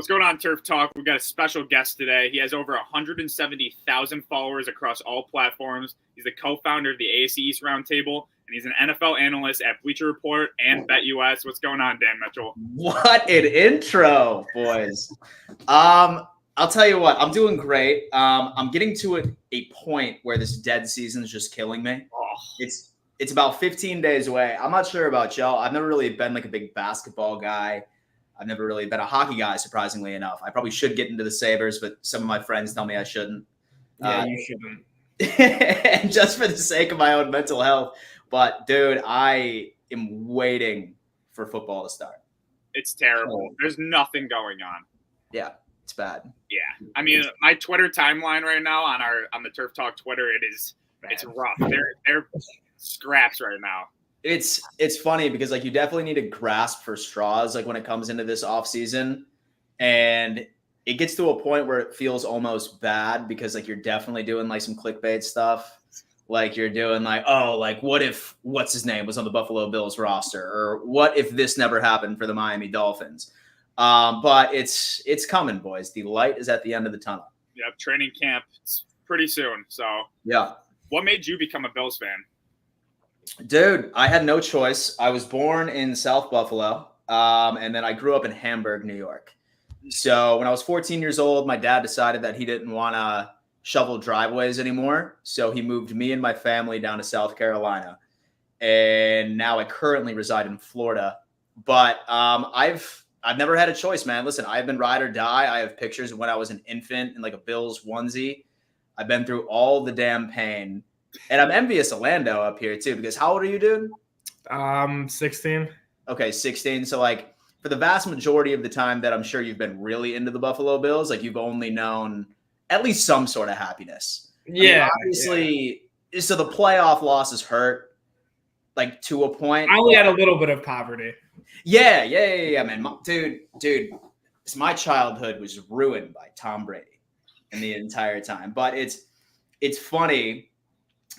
What's going on, Turf Talk? We've got a special guest today. He has over 170,000 followers across all platforms. He's the co-founder of the AFC East Roundtable, and he's an NFL analyst at Bleacher Report and BetUS. What's going on, Dan Mitchell? What an intro, boys. I'll tell you what, I'm doing great. I'm getting to a point where this dead season is just killing me. It's about 15 days away. I'm not sure about y'all. I've never really been like a big basketball guy. I've never really been a hockey guy, surprisingly enough. I probably should get into the Sabres, but some of my friends tell me I shouldn't. Yeah, you shouldn't. And just for the sake of my own mental health. But, dude, I am waiting for football to start. It's terrible. There's nothing going on. Yeah, it's bad. Yeah. I mean, my Twitter timeline right now on the Turf Talk Twitter, it's rough. They're scraps right now. It's funny because like you definitely need to grasp for straws like when it comes into this offseason, and it gets to a point where it feels almost bad because like you're definitely doing like some clickbait stuff. Like you're doing like, oh, like what if what's his name was on the Buffalo Bills roster, or what if this never happened for the Miami Dolphins? But it's coming, boys. The light is at the end of the tunnel. Yep, training camp it's pretty soon. So yeah. What made you become a Bills fan? Dude, I had no choice. I was born in South Buffalo, and then I grew up in Hamburg, New York. So when I was 14 years old, my dad decided that he didn't want to shovel driveways anymore. So he moved me and my family down to South Carolina. And now I currently reside in Florida. But I've never had a choice, man. Listen, I've been ride or die. I have pictures of when I was an infant in like a Bills onesie. I've been through all the damn pain. And I'm envious of Lando up here too, because how old are you, dude? 16. Okay, 16. So like for the vast majority of the time that I'm sure you've been really into the Buffalo Bills, like you've only known at least some sort of happiness. Yeah. I mean, obviously, so the playoff losses hurt like to a point. I only had a little bit of poverty. Yeah, man. Dude, my childhood was ruined by Tom Brady and the entire time. But it's funny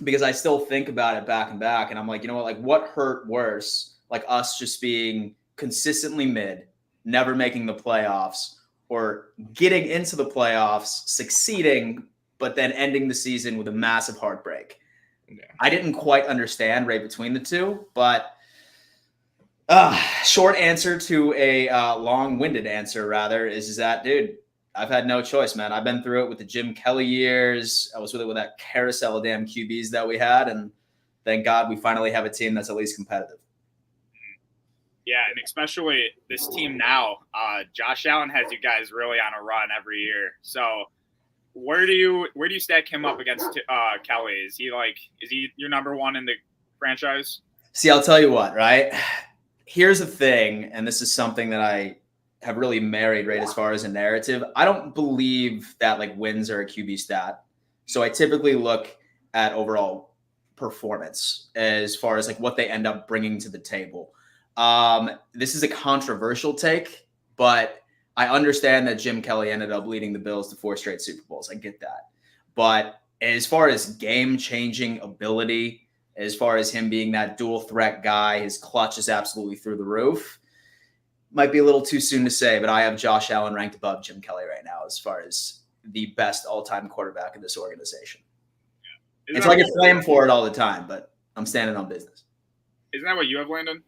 because I still think about it back and back, and I'm like, you know what? Like, what hurt worse? Like us just being consistently mid, never making the playoffs, or getting into the playoffs, succeeding, but then ending the season with a massive heartbreak. Yeah. I didn't quite understand right between the two, but short answer to a long-winded answer, rather, is that, dude, I've had no choice, man. I've been through it with the Jim Kelly years. I was with it with that carousel of damn QBs that we had, and thank God we finally have a team that's at least competitive. Yeah, and especially this team now. Josh Allen has you guys really on a run every year. So where do you stack him up against Kelly? Is he your number one in the franchise? See, I'll tell you what, right? Here's the thing, and this is something that I have really married right as far as a narrative. I don't believe that like wins are a QB stat. So I typically look at overall performance as far as like what they end up bringing to the table. This is a controversial take, but I understand that Jim Kelly ended up leading the Bills to 4 straight Super Bowls. I get that. But as far as game-changing ability, as far as him being that dual threat guy, his clutch is absolutely through the roof. Might be a little too soon to say, but I have Josh Allen ranked above Jim Kelly right now as far as the best all-time quarterback in this organization. Yeah. It's like I flame for it all the time, but I'm standing on business. Isn't that what you have, Landon?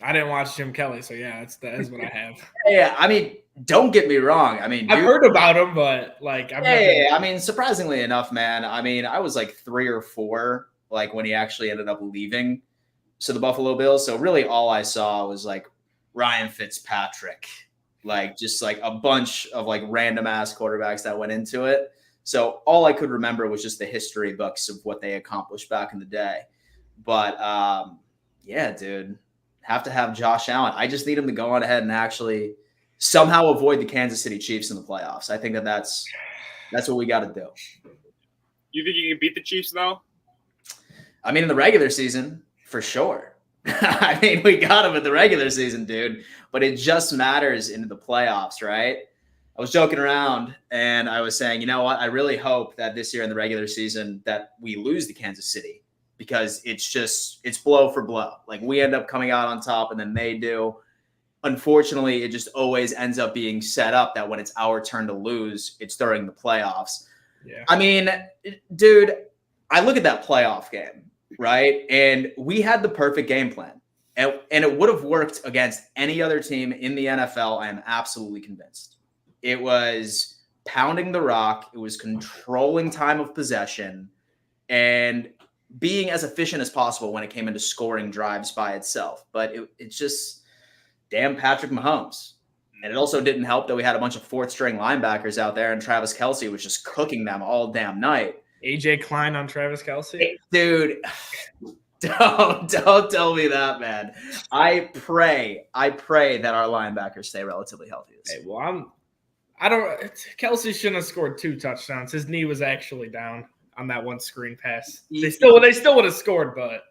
I didn't watch Jim Kelly, so yeah, that is what I have. Yeah, I mean, don't get me wrong. I mean, I've heard about him, but like, I mean, surprisingly enough, man. I mean, I was like 3 or 4, like when he actually ended up leaving. So the Buffalo Bills. So really, all I saw was like Ryan Fitzpatrick, like just like a bunch of like random ass quarterbacks that went into it. So all I could remember was just the history books of what they accomplished back in the day. But yeah, dude, have to have Josh Allen. I just need him to go on ahead and actually somehow avoid the Kansas City Chiefs in the playoffs. I think that's what we got to do. You think you can beat the Chiefs though? I mean, in the regular season, for sure. I mean, we got him in the regular season, dude, but it just matters into the playoffs, right? I was joking around and I was saying, you know what? I really hope that this year in the regular season that we lose to Kansas City because it's blow for blow. Like we end up coming out on top and then they do. unfortunately, it just always ends up being set up that when it's our turn to lose, it's during the playoffs. Yeah. I mean, dude, I look at that playoff game, right? And we had the perfect game plan. And it would have worked against any other team in the NFL. I am absolutely convinced. It was pounding the rock. It was controlling time of possession and being as efficient as possible when it came into scoring drives by itself. But it's just damn Patrick Mahomes. And it also didn't help that we had a bunch of fourth-string linebackers out there, and Travis Kelce was just cooking them all damn night. AJ Klein on Travis Kelce? Dude, don't tell me that, man. I pray that our linebackers stay relatively healthy. Hey, well, Kelce shouldn't have scored 2 touchdowns. His knee was actually down on that one screen pass. They still would have scored, but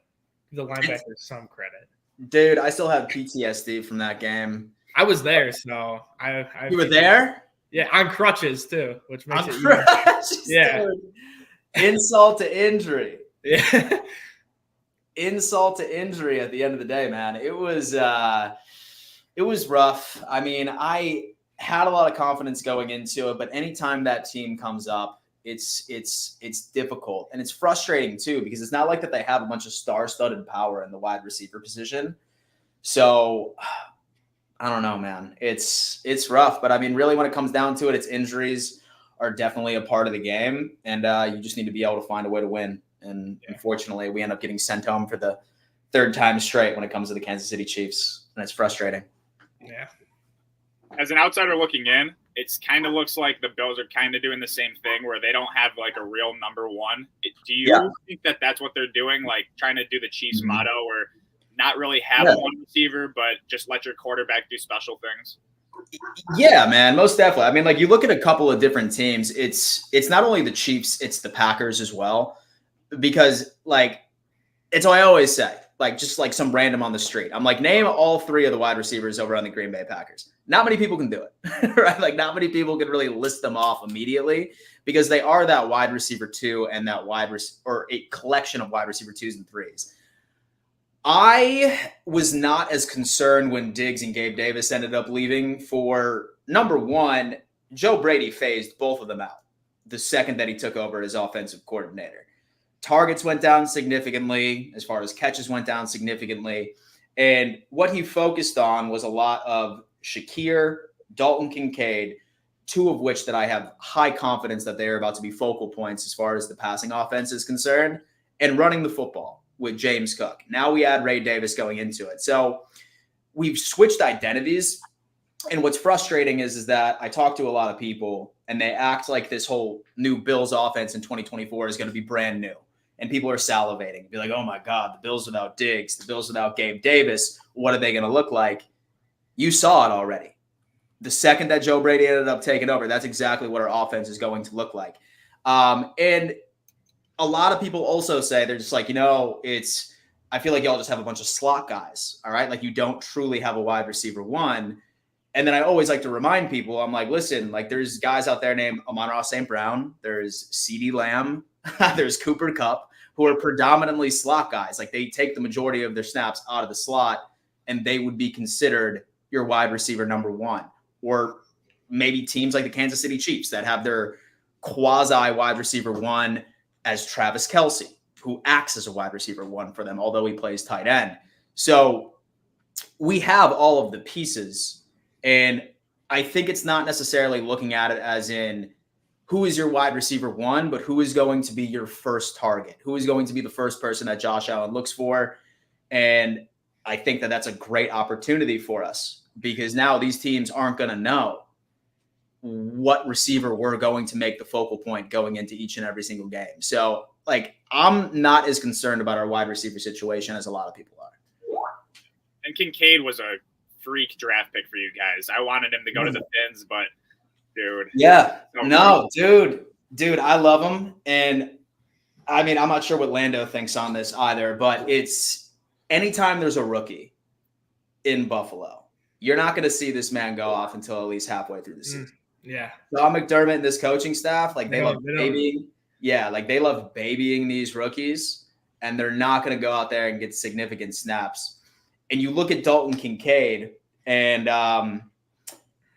the linebackers some credit. Dude, I still have PTSD from that game. I was there, so I You were there? Yeah, on crutches too, which makes it crutches, yeah. Dude. Insult to injury. Yeah. Insult to injury at the end of the day, man. It was rough. I mean, I had a lot of confidence going into it, but anytime that team comes up, it's difficult. And it's frustrating too, because it's not like that they have a bunch of star-studded power in the wide receiver position. So I don't know, man. It's rough, but I mean, really when it comes down to it, it's injuries are definitely a part of the game, and you just need to be able to find a way to win. And unfortunately, we end up getting sent home for the 3rd time straight when it comes to the Kansas City Chiefs, and it's frustrating. Yeah. As an outsider looking in, it kind of looks like the Bills are kind of doing the same thing where they don't have like a real number one. Do you think that that's what they're doing, like trying to do the Chiefs motto or not really have one receiver, but just let your quarterback do special things? Yeah, man, most definitely. I mean, like you look at a couple of different teams, it's not only the Chiefs, it's the Packers as well. Because like it's what I always say, like just like some random on the street. I'm like, name all 3 of the wide receivers over on the Green Bay Packers. Not many people can do it, right? Like not many people can really list them off immediately because they are that wide receiver 2 and that or a collection of wide receiver 2s and 3s. I was not as concerned when Diggs and Gabe Davis ended up leaving for, number one, Joe Brady phased both of them out the second that he took over as offensive coordinator. Targets went down significantly, as far as catches went down significantly. And what he focused on was a lot of Shakir, Dalton Kincaid, 2 of which that I have high confidence that they are about to be focal points as far as the passing offense is concerned, and running the football with James Cook. Now we add Ray Davis going into it. So we've switched identities. And what's frustrating is that I talk to a lot of people and they act like this whole new Bills offense in 2024 is going to be brand new. And people are salivating. Be like, oh my God, the Bills without Diggs, the Bills without Gabe Davis, what are they going to look like? You saw it already. The second that Joe Brady ended up taking over, that's exactly what our offense is going to look like. And a lot of people also say, they're just like, I feel like y'all just have a bunch of slot guys, all right? Like you don't truly have a wide receiver 1. And then I always like to remind people, I'm like, listen, like there's guys out there named Amon-Ra St. Brown, there's CeeDee Lamb, there's Cooper Kupp, who are predominantly slot guys. Like they take the majority of their snaps out of the slot and they would be considered your wide receiver number 1. Or maybe teams like the Kansas City Chiefs that have their quasi wide receiver 1 as Travis Kelce, who acts as a wide receiver 1 for them, although he plays tight end. So we have all of the pieces. And I think it's not necessarily looking at it as in who is your wide receiver 1, but who is going to be your first target? Who is going to be the first person that Josh Allen looks for? And I think that that's a great opportunity for us because now these teams aren't going to know what receiver we're going to make the focal point going into each and every single game. So, like, I'm not as concerned about our wide receiver situation as a lot of people are. And Kincaid was a freak draft pick for you guys. I wanted him to go to the Fins, but dude. Yeah. Dude, I love him. And I mean, I'm not sure what Lando thinks on this either, but it's anytime there's a rookie in Buffalo, you're not going to see this man go off until at least halfway through the season. Yeah. Don McDermott and this coaching staff, like they love babying. Yeah, like they love babying these rookies, and they're not going to go out there and get significant snaps. And you look at Dalton Kincaid, And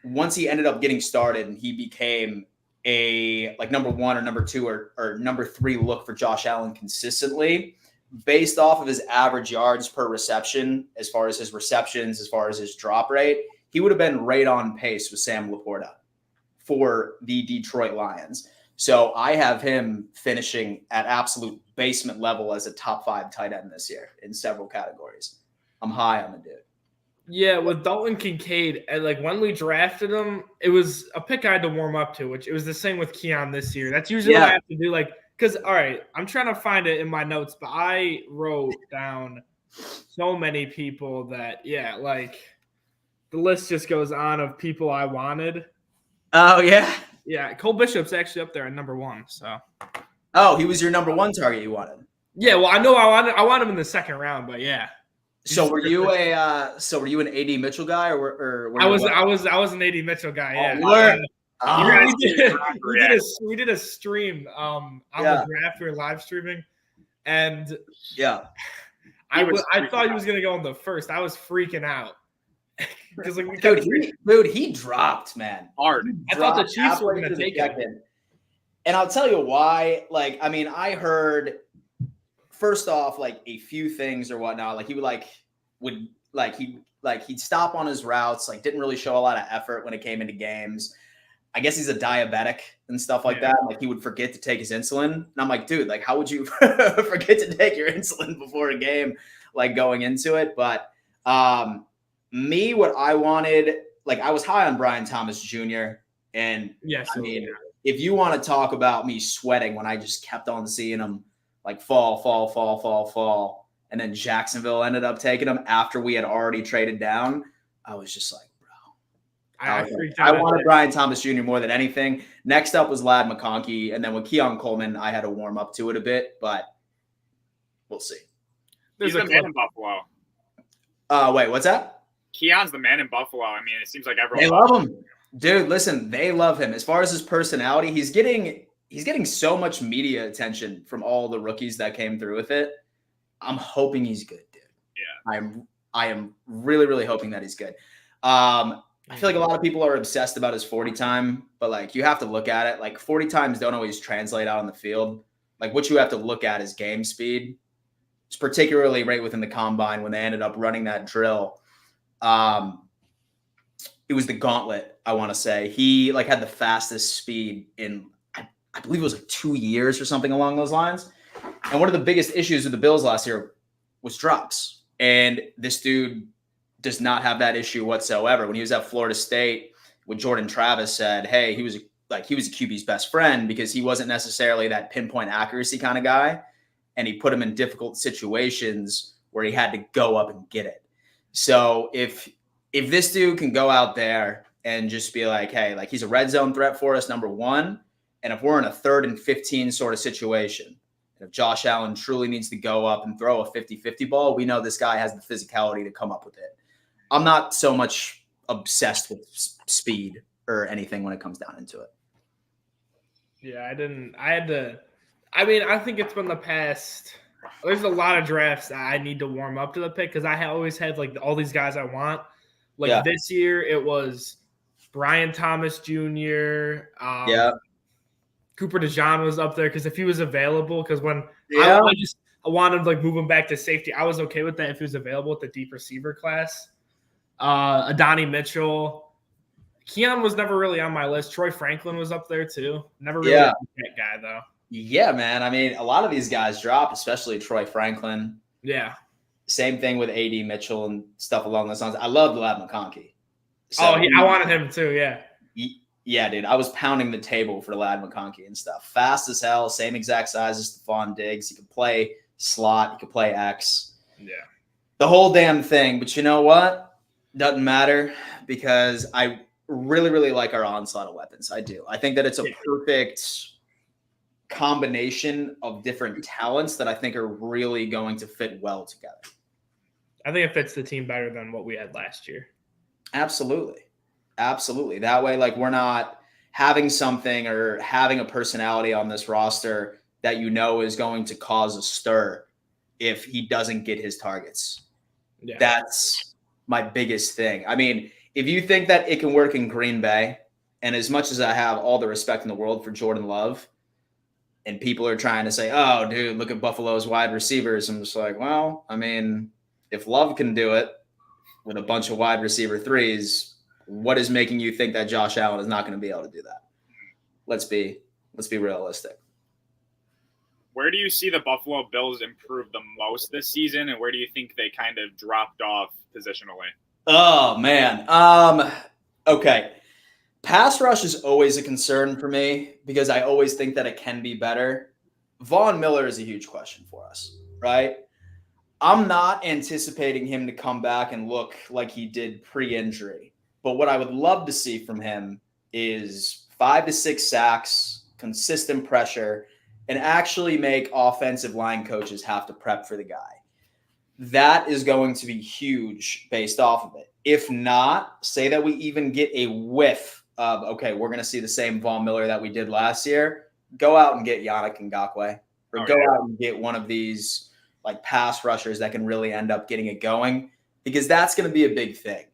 once he ended up getting started and he became a like number 1 or number 2 or number 3 look for Josh Allen consistently, based off of his average yards per reception, as far as his receptions, as far as his drop rate, he would have been right on pace with Sam Laporta for the Detroit Lions. So I have him finishing at absolute basement level as a top 5 tight end this year in several categories. I'm high on the dude. Yeah, with Dalton Kincaid, and like when we drafted him, it was a pick I had to warm up to, which it was the same with Keon this year. That's usually what I have to do. Like, because all right, I'm trying to find it in my notes, but I wrote down so many people that like the list just goes on of people I wanted. Oh yeah. Yeah, Cole Bishop's actually up there at number 1. So. Oh, he was your number 1 target you wanted. Yeah, well, I know I want him in the second round, but yeah. So were you an AD Mitchell guy or were I was what? an AD Mitchell guy. Yeah. We did a stream on the draft. We were live streaming, and I thought he was gonna go in the first. I was freaking out because like he dropped, man, hard. I thought the Chiefs were gonna take him. And I'll tell you why. Like, I mean, I heard first off, like a few things or whatnot. Like he'd stop on his routes. Like, didn't really show a lot of effort when it came into games. I guess he's a diabetic and stuff like that. Like, he would forget to take his insulin. And I'm like, dude, like, how would you forget to take your insulin before a game, like going into it? But what I wanted, like, I was high on Brian Thomas Jr. And I mean, if you want to talk about me sweating when I just kept on seeing him like fall, and then Jacksonville ended up taking him after we had already traded down, I was just like, I wanted Brian Thomas Jr. more than anything. Next up was Ladd McConkey, and then with Keon Coleman, I had to warm up to it a bit, but we'll see. He's the man in Buffalo. Wait, what's that? Keon's the man in Buffalo. I mean, it seems like everyone loves him. Dude, listen, they love him. As far as his personality, he's getting so much media attention from all the rookies that came through with it. I'm hoping he's good, dude. Yeah. I am really, really hoping that he's good. I feel like a lot of people are obsessed about his 40 time, but like you have to look at it. Like 40 times don't always translate out on the field. Like what you have to look at is game speed. It's particularly right within the combine when they ended up running that drill. It was the gauntlet, I want to say. He like had the fastest speed in, I believe it was like 2 years or something along those lines. And one of the biggest issues with the Bills last year was drops. And this dude does not have that issue whatsoever. When he was at Florida State, when Jordan Travis said, hey, he was a QB's best friend because he wasn't necessarily that pinpoint accuracy kind of guy. And he put him in difficult situations where he had to go up and get it. So if this dude can go out there and just be like, hey, like he's a red zone threat for us, number one. And if we're in a 3rd and 15 sort of situation, if Josh Allen truly needs to go up and throw a 50-50 ball, we know this guy has the physicality to come up with it. I'm not so much obsessed with speed or anything when it comes down into it. Yeah, I think it's been the past. There's a lot of drafts that I need to warm up to the pick because I always had like all these guys I want. Like this year, it was Brian Thomas Jr. Cooper DeJean was up there because if he was available, because when I wanted to like move him back to safety, I was okay with that if he was available at the deep receiver class. Adonai Mitchell. Keon was never really on my list. Troy Franklin was up there too. Never really that guy though. Yeah, man. I mean, a lot of these guys dropped, especially Troy Franklin. Yeah. Same thing with AD Mitchell and stuff along those lines. I loved Ladd McConkey. So, I wanted him too, yeah. Yeah, dude. I was pounding the table for Ladd McConkey and stuff. Fast as hell, same exact size as Stephon Diggs. He could play slot. He could play X. Yeah. The whole damn thing. But you know what? Doesn't matter because I really, really like our onslaught of weapons. I do. I think that it's a perfect combination of different talents that I think are really going to fit well together. I think it fits the team better than what we had last year. Absolutely. That way, like, we're not having something or having a personality on this roster that you know is going to cause a stir if he doesn't get his targets. Yeah. my biggest thing. I mean, if you think that it can work in Green Bay, and as much as I have all the respect in the world for Jordan Love, and people are trying to say, oh, dude, look at Buffalo's wide receivers. I'm just like, well, I mean, if Love can do it with a bunch of wide receiver threes, what is making you think that Josh Allen is not going to be able to do that? Let's be realistic. Where do you see the Buffalo Bills improve the most this season, and where do you think they kind of dropped off positionally? Oh, man. Okay. Pass rush is always a concern for me because I always think that it can be better. Von Miller is a huge question for us, right? I'm not anticipating him to come back and look like he did pre-injury. But what I would love to see from him is 5 to 6 sacks, consistent pressure, and actually make offensive line coaches have to prep for the guy. That is going to be huge based off of it. If not, say that we even get a whiff of, okay, we're going to see the same Von Miller that we did last year. Go out and get Yannick Ngakoue, or out and get one of these like pass rushers that can really end up getting it going, because that's going to be a big thing.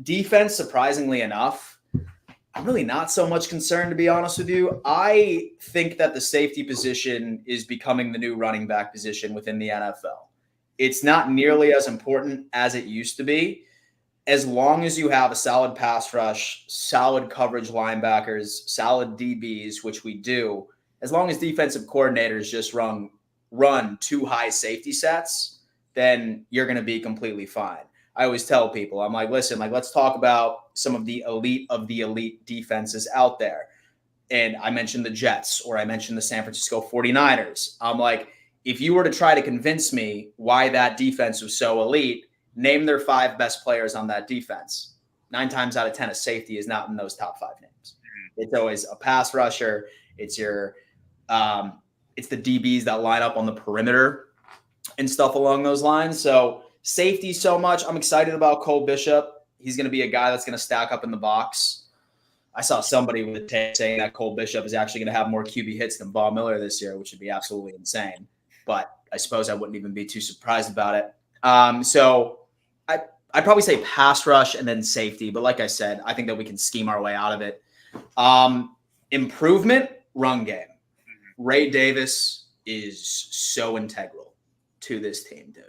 Defense, surprisingly enough, I'm really not so much concerned, to be honest with you. I think that the safety position is becoming the new running back position within the NFL. It's not nearly as important as it used to be. As long as you have a solid pass rush, solid coverage linebackers, solid DBs, which we do, as long as defensive coordinators just run 2 high safety sets, then you're going to be completely fine. I always tell people, I'm like, listen, like, let's talk about some of the elite defenses out there. And I mentioned the Jets, or I mentioned the San Francisco 49ers. I'm like, if you were to try to convince me why that defense was so elite, name their 5 best players on that defense. 9 times out of 10, a safety is not in those top 5 names. It's always a pass rusher. It's it's the DBs that line up on the perimeter and stuff along those lines. So safety so much. I'm excited about Cole Bishop. He's going to be a guy that's going to stack up in the box. I saw somebody with a take saying that Cole Bishop is actually going to have more QB hits than Von Miller this year, which would be absolutely insane. But I suppose I wouldn't even be too surprised about it. So I'd probably say pass rush and then safety. But like I said, I think that we can scheme our way out of it. Improvement, run game. Ray Davis is so integral to this team, dude.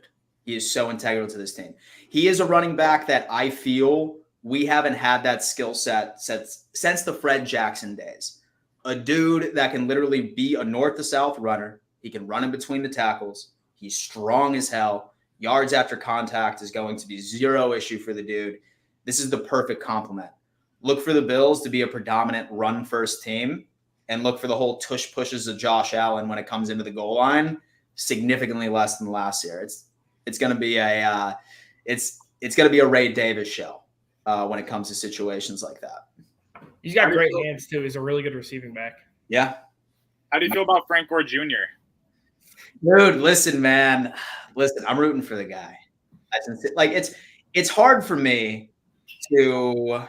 He is so integral to this team. He is a running back that I feel we haven't had that skill set since the Fred Jackson days. A dude that can literally be a north to south runner. He can run in between the tackles. He's strong as hell. Yards after contact is going to be 0 issue for the dude. This is the perfect complement. Look for the Bills to be a predominant run-first team, and look for the whole tush pushes of Josh Allen when it comes into the goal line significantly less than last year. It's going to be a Ray Davis show when it comes to situations like that. He's got great hands too. He's a really good receiving back. Yeah. How do you feel about Frank Gore Jr.? Dude, listen, man. Listen, I'm rooting for the guy. Like it's hard for me to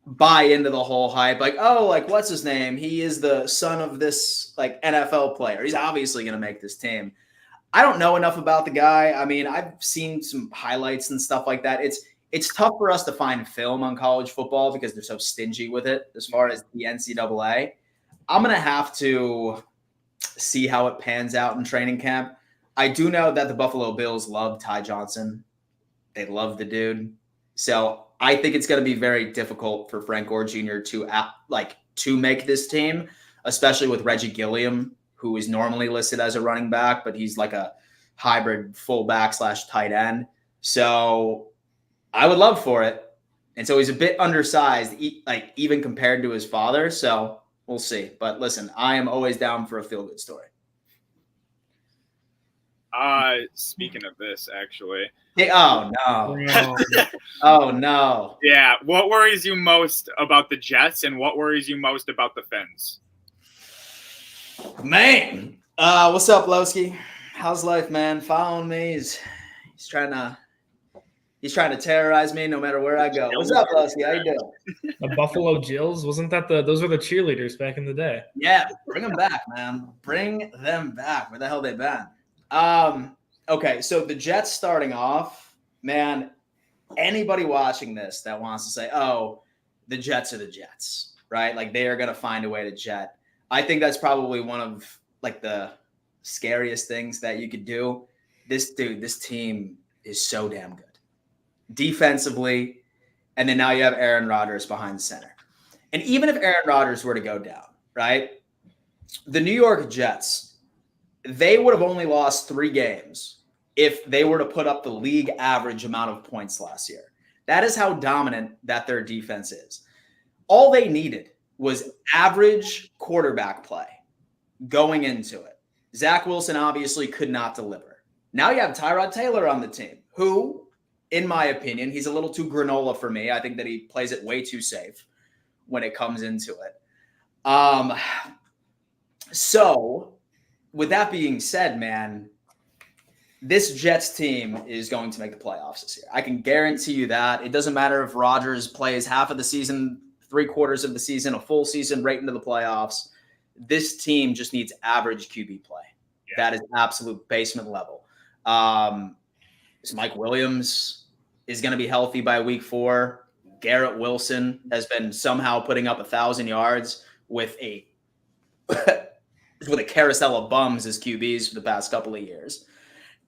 buy into the whole hype. Like, oh, like what's his name? He is the son of this like NFL player. He's obviously going to make this team. I don't know enough about the guy. I mean, I've seen some highlights and stuff like that. It's tough for us to find film on college football because they're so stingy with it as far as the NCAA. I'm going to have to see how it pans out in training camp. I do know that the Buffalo Bills love Ty Johnson. They love the dude. So I think it's going to be very difficult for Frank Gore Jr. to make this team, especially with Reggie Gilliam, who is normally listed as a running back, but he's like a hybrid fullback / tight end. So I would love for it. And so he's a bit undersized, like even compared to his father. So we'll see. But listen, I am always down for a feel-good story. Speaking of this, actually. Hey, oh, no. Oh, no. Yeah. What worries you most about the Jets, and what worries you most about the Fins? Man. What's up, Lowski? How's life, man? Following me. He's trying to terrorize me no matter where I go. What's up, Lowski? How you doing? The Buffalo Jills? Wasn't that those were the cheerleaders back in the day? Yeah, bring them back, man. Bring them back. Where the hell they been? Okay, so the Jets starting off, man, anybody watching this that wants to say, oh, the Jets are the Jets, right? Like they are going to find a way to jet. I think that's probably one of like the scariest things that you could do. This team is so damn good defensively. And then now you have Aaron Rodgers behind center. And even if Aaron Rodgers were to go down, right? The New York Jets, they would have only lost 3 games if they were to put up the league average amount of points last year. That is how dominant that their defense is. All they needed was average quarterback play going into it. Zach Wilson obviously could not deliver. Now you have Tyrod Taylor on the team, who, in my opinion, he's a little too granola for me. I think that he plays it way too safe when it comes into it. So, with that being said, man, this Jets team is going to make the playoffs this year. I can guarantee you that. It doesn't matter if Rodgers plays half of the season, 3/4 of the season, a full season right into the playoffs. This team just needs average QB play. Yeah. That is absolute basement level. Mike Williams is going to be healthy by week 4. Garrett Wilson has been somehow putting up 1,000 yards with a carousel of bums as QBs for the past couple of years.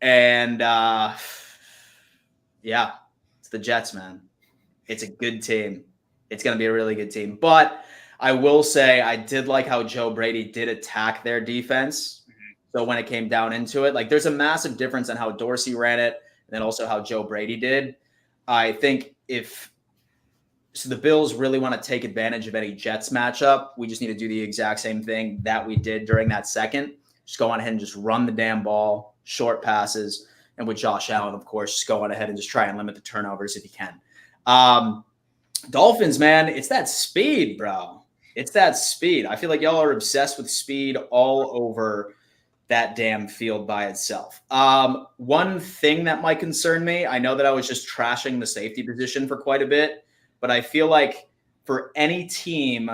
And yeah, it's the Jets, man. It's a good team. It's going to be a really good team. But I will say I did like how Joe Brady did attack their defense. So when it came down into it, like there's a massive difference in how Dorsey ran it and then also how Joe Brady did. I think if the Bills really want to take advantage of any Jets matchup, we just need to do the exact same thing that we did during that second. Just go on ahead and just run the damn ball, short passes, and with Josh Allen, of course, just go on ahead and just try and limit the turnovers if you can. Dolphins, man, it's that speed, bro. It's that speed. I feel like y'all are obsessed with speed all over that damn field by itself. One thing that might concern me, I know that I was just trashing the safety position for quite a bit, but I feel like for any team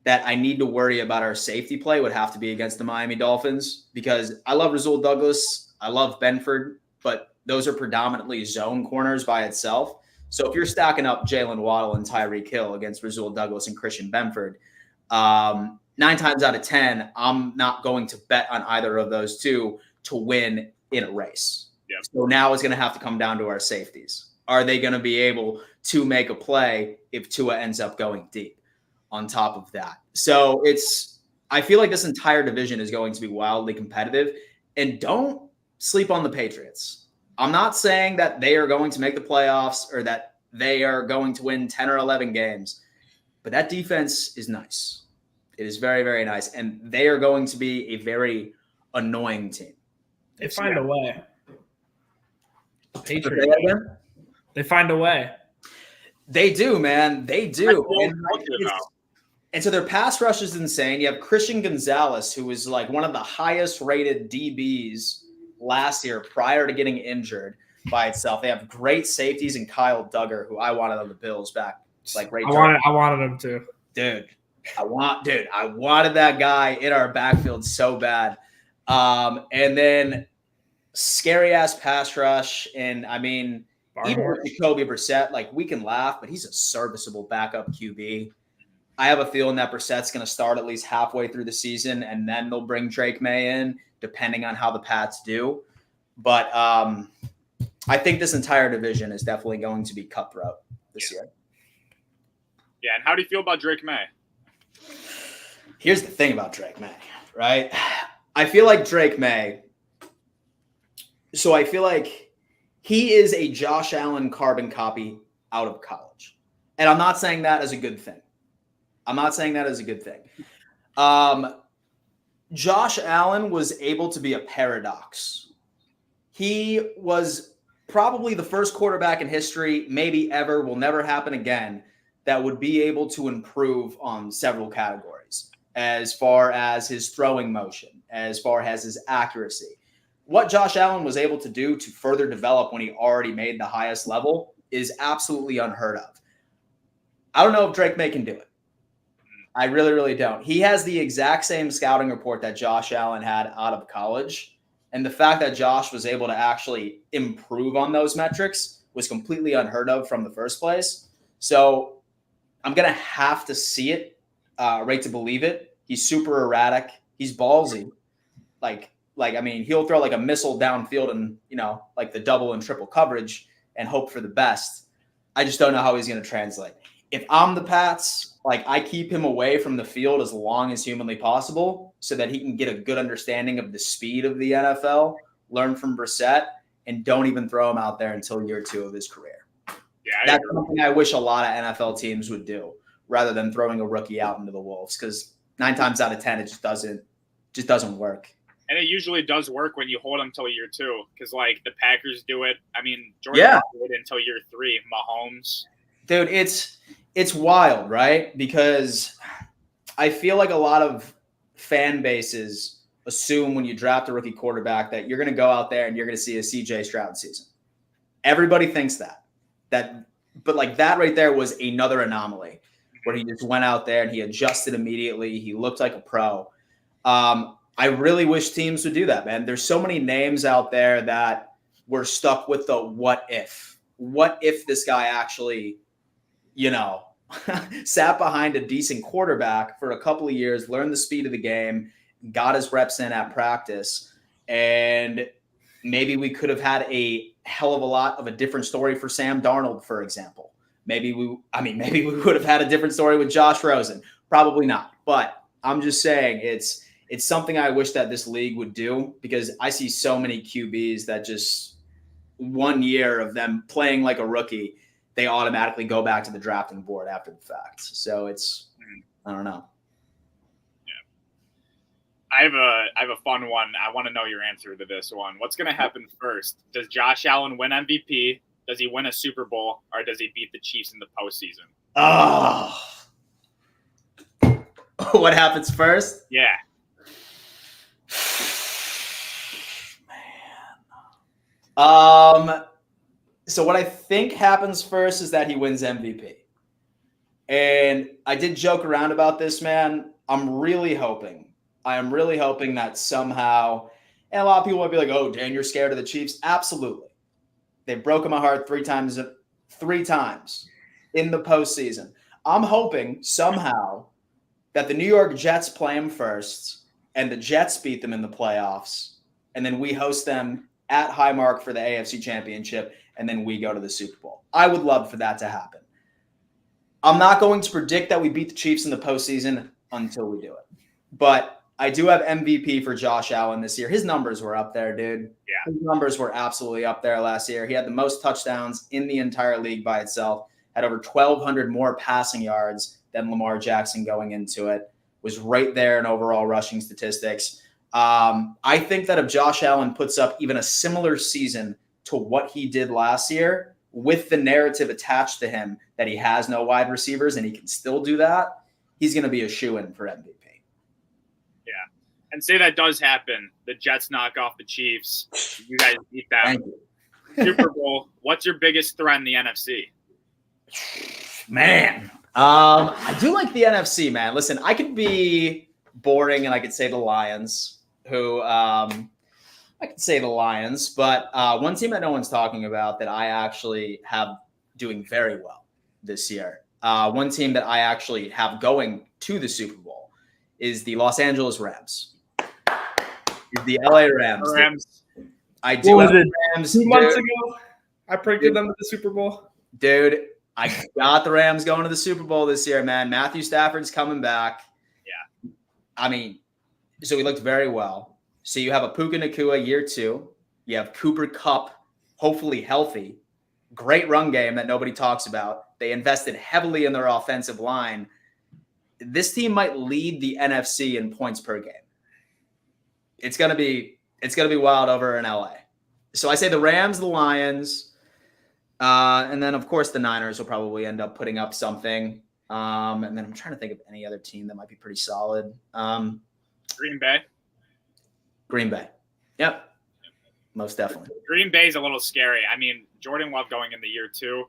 that I need to worry about our safety play would have to be against the Miami Dolphins, because I love Rasul Douglas. I love Benford, but those are predominantly zone corners by itself. So if you're stacking up Jalen Waddle and Tyreek Hill against Rasul Douglas and Christian Benford, 9 times out of 10, I'm not going to bet on either of those two to win in a race. Yep. So now it's going to have to come down to our safeties. Are they going to be able to make a play if Tua ends up going deep on top of that? So I feel like this entire division is going to be wildly competitive, and don't sleep on the Patriots. I'm not saying that they are going to make the playoffs or that they are going to win 10 or 11 games, but that defense is nice. It is very, very nice, and they are going to be a very annoying team. They find a way. Patriots. They find a way. They do, man. They do. And so their pass rush is insane. You have Christian Gonzalez, who was like one of the highest rated DBs last year prior to getting injured by itself. They have great safeties in Kyle Duggar, who I wanted on the Bills back. Like right. I wanted him to. Dude, I wanted that guy in our backfield so bad. And then scary ass pass rush. And I mean, even with Jacoby Brissett, like we can laugh, but he's a serviceable backup QB. I have a feeling that Brissett's going to start at least halfway through the season, and then they'll bring Drake Maye in, depending on how the Pats do. But I think this entire division is definitely going to be cutthroat this year. Yeah, and how do you feel about Drake Maye? Here's the thing about Drake Maye, right? I feel like Drake Maye. So I feel like he is a Josh Allen carbon copy out of college. And I'm not saying that as a good thing. Josh Allen was able to be a paradox. He was probably the first quarterback in history, maybe ever, will never happen again, that would be able to improve on several categories, as far as his throwing motion, as far as his accuracy. What Josh Allen was able to do to further develop when he already made the highest level is absolutely unheard of. I don't know if Drake Maye can do it. I really, really don't. He has the exact same scouting report that Josh Allen had out of college, And the fact that Josh was able to actually improve on those metrics was completely unheard of from the first place. So I'm going to have to see it, right, to believe it. He's super erratic. He's ballsy. I mean, he'll throw like a missile downfield and, like the double and triple coverage and hope for the best. I just don't know how he's going to translate. If I'm the Pats, I keep him away from the field as long as humanly possible so that he can get a good understanding of the speed of the NFL, learn from Brissett, and don't even throw him out there until year 2 of his career. Yeah, that's something I wish a lot of NFL teams would do rather than throwing a rookie out into the wolves, because 9 times out of 10 it just doesn't work. And it usually does work when you hold him till year 2, because the Packers do it. I mean, Jordan did it until year 3. Mahomes, dude, it's wild, right? Because I feel like a lot of fan bases assume when you draft a rookie quarterback that you're going to go out there and you're going to see a CJ Stroud season. Everybody thinks that, but that right there was another anomaly where he just went out there and he adjusted immediately. He looked like a pro. I really wish teams would do that, man. There's so many names out there that we're stuck with the what if. What if this guy actually, sat behind a decent quarterback for a couple of years, learned the speed of the game, got his reps in at practice, and maybe we could have had a hell of a lot of a different story for Sam Darnold, for example. Maybe we would have had a different story with Josh Rosen. Probably not. But I'm just saying it's something I wish that this league would do, because I see so many QBs that just 1 year of them playing like a rookie, they automatically go back to the drafting board after the fact. So I don't know. I have a fun one. I want to know your answer to this one. What's going to happen first? Does Josh Allen win MVP? Does he win a Super Bowl? Or does he beat the Chiefs in the postseason? Oh. What happens first? Yeah. Man. So what I think happens first is that he wins MVP. And I did joke around about this, man. I am really hoping that somehow, and a lot of people might be like, oh, Dan, you're scared of the Chiefs. Absolutely. They've broken my heart three times in the postseason. I'm hoping somehow that the New York Jets play them first and the Jets beat them in the playoffs, and then we host them at Highmark for the AFC Championship, and then we go to the Super Bowl. I would love for that to happen. I'm not going to predict that we beat the Chiefs in the postseason until we do it. But I do have MVP for Josh Allen this year. His numbers were up there, dude. Yeah. His numbers were absolutely up there last year. He had the most touchdowns in the entire league by itself, had over 1,200 more passing yards than Lamar Jackson going into it, was right there in overall rushing statistics. I think that if Josh Allen puts up even a similar season to what he did last year, with the narrative attached to him that he has no wide receivers and he can still do that, he's going to be a shoo-in for MVP. Yeah. And say that does happen. The Jets knock off the Chiefs. You guys beat them. Thank you. Super Bowl. What's your biggest threat in the NFC? Man. I do like the NFC, man. Listen, I could be boring and I could say the Lions, but one team that no one's talking about that I actually have doing very well this year, one team that I actually have going to the Super Bowl is the Los Angeles Rams. The LA Rams. I do have the Rams. 2 months ago, I predicted them to the Super Bowl. Dude, I got the Rams going to the Super Bowl this year, man. Matthew Stafford's coming back. Yeah. I mean, so he looked very well. So you have a Puka Nacua year 2. You have Cooper Kupp, hopefully healthy. Great run game that nobody talks about. They invested heavily in their offensive line. This team might lead the NFC in points per game. It's gonna be wild over in LA. So I say the Rams, the Lions, and then of course the Niners will probably end up putting up something. And then I'm trying to think of any other team that might be pretty solid. Green Bay. Green Bay. Yep. Most definitely. Green Bay's a little scary. I mean, Jordan Love going in the year 2.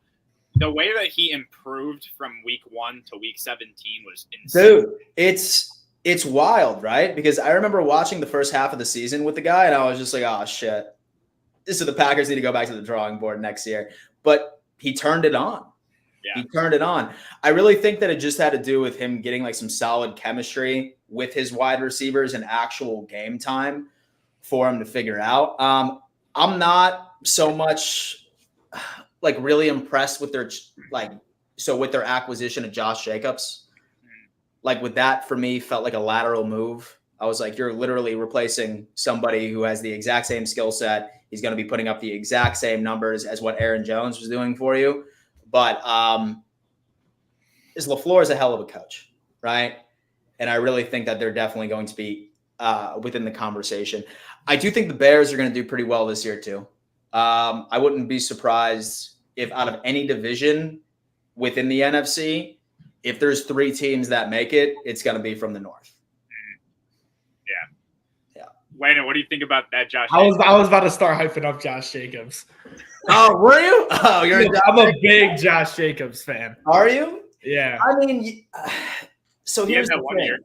The way that he improved from week 1 to week 17 was insane. Dude, it's It's wild, right? Because I remember watching the first half of the season with the guy, and I was just like, oh, shit. So the Packers need to go back to the drawing board next year. But he turned it on. Yeah. He turned it on. I really think that it just had to do with him getting like some solid chemistry with his wide receivers and actual game time for him to figure out. I'm not so much like really impressed with their with their acquisition of Josh Jacobs. Like with that, for me, felt like a lateral move. I was like, you're literally replacing somebody who has the exact same skill set. He's going to be putting up the exact same numbers as what Aaron Jones was doing for you. But LaFleur is a hell of a coach, right? And I really think that they're definitely going to be within the conversation. I do think the Bears are going to do pretty well this year too. I wouldn't be surprised if out of any division within the NFC, if there's 3 teams that make it, it's going to be from the North. Yeah. Landon, what do you think about that, Josh? I was about to start hyping up Josh Jacobs. Oh, were you? Oh, I'm a big Josh Jacobs fan. Are you? Yeah. I mean, so here's the one thing. year.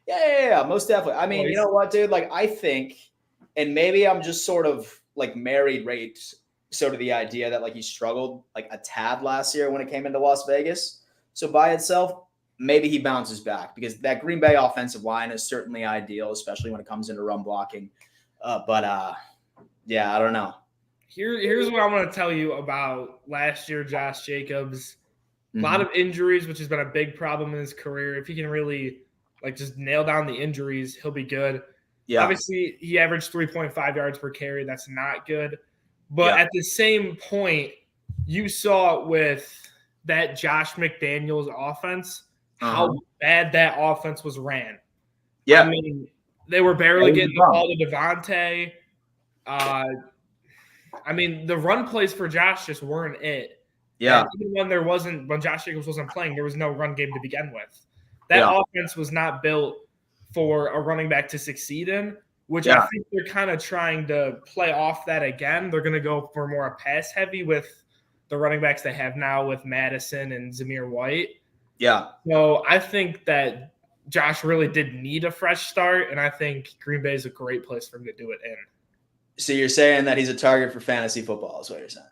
Yeah, most definitely. I mean, you know what, dude? Like, I think, and maybe I'm just sort of like married right so to the idea that like he struggled like a tad last year when it came into Las Vegas. So by itself, maybe he bounces back because that Green Bay offensive line is certainly ideal, especially when it comes into run blocking. Yeah, I don't know. Here's what I'm going to tell you about last year, Josh Jacobs. A lot of injuries, which has been a big problem in his career. If he can really like just nail down the injuries, he'll be good. Yeah. Obviously, he averaged 3.5 yards per carry. That's not good. But at the same point, you saw it with that Josh McDaniels offense, how bad that offense was ran. Yeah. I mean, they were barely getting the ball to Devontae. I mean, the run plays for Josh just weren't it. Yeah. And even when Josh Jacobs wasn't playing, there was no run game to begin with. That offense was not built for a running back to succeed in, which I think they're kind of trying to play off that again. They're going to go for more pass heavy with the running backs they have now with Madison and Zamir White. Yeah. So I think that Josh really did need a fresh start, and I think Green Bay is a great place for him to do it in. So you're saying that he's a target for fantasy football is what you're saying?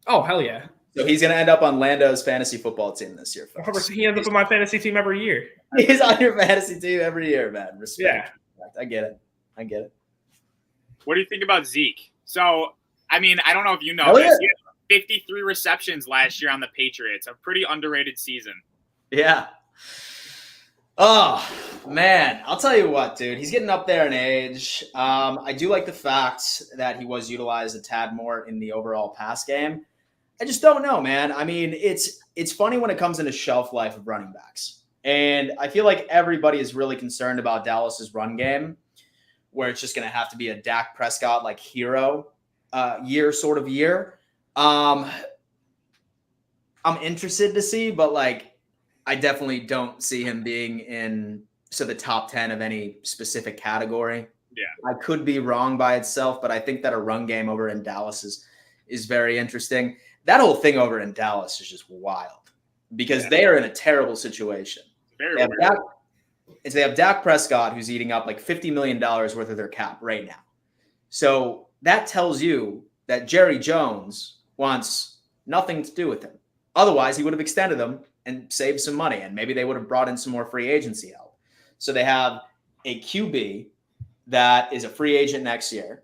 Oh, hell yeah. So he's going to end up on Lando's fantasy football team this year, folks. He ends up on my fantasy team every year. He's on your fantasy team every year, man. Respect. Yeah. I get it. What do you think about Zeke? So, I mean, I don't know if you know this. He had 53 receptions last year on the Patriots. A pretty underrated season. Yeah. Oh, man. I'll tell you what, dude. He's getting up there in age. I do like the fact that he was utilized a tad more in the overall pass game. I just don't know, man. I mean, it's funny when it comes into shelf life of running backs. And I feel like everybody is really concerned about Dallas's run game, where it's just going to have to be a Dak Prescott like hero sort of year. I'm interested to see, but like I definitely don't see him being in the top 10 of any specific category. Yeah. I could be wrong by itself, but I think that a run game over in Dallas is very interesting. That whole thing over in Dallas is just wild because they are in a terrible situation. They have Dak Prescott, who's eating up like $50 million worth of their cap right now. So that tells you that Jerry Jones wants nothing to do with him. Otherwise, he would have extended him and saved some money, and maybe they would have brought in some more free agency help. So they have a QB that is a free agent next year.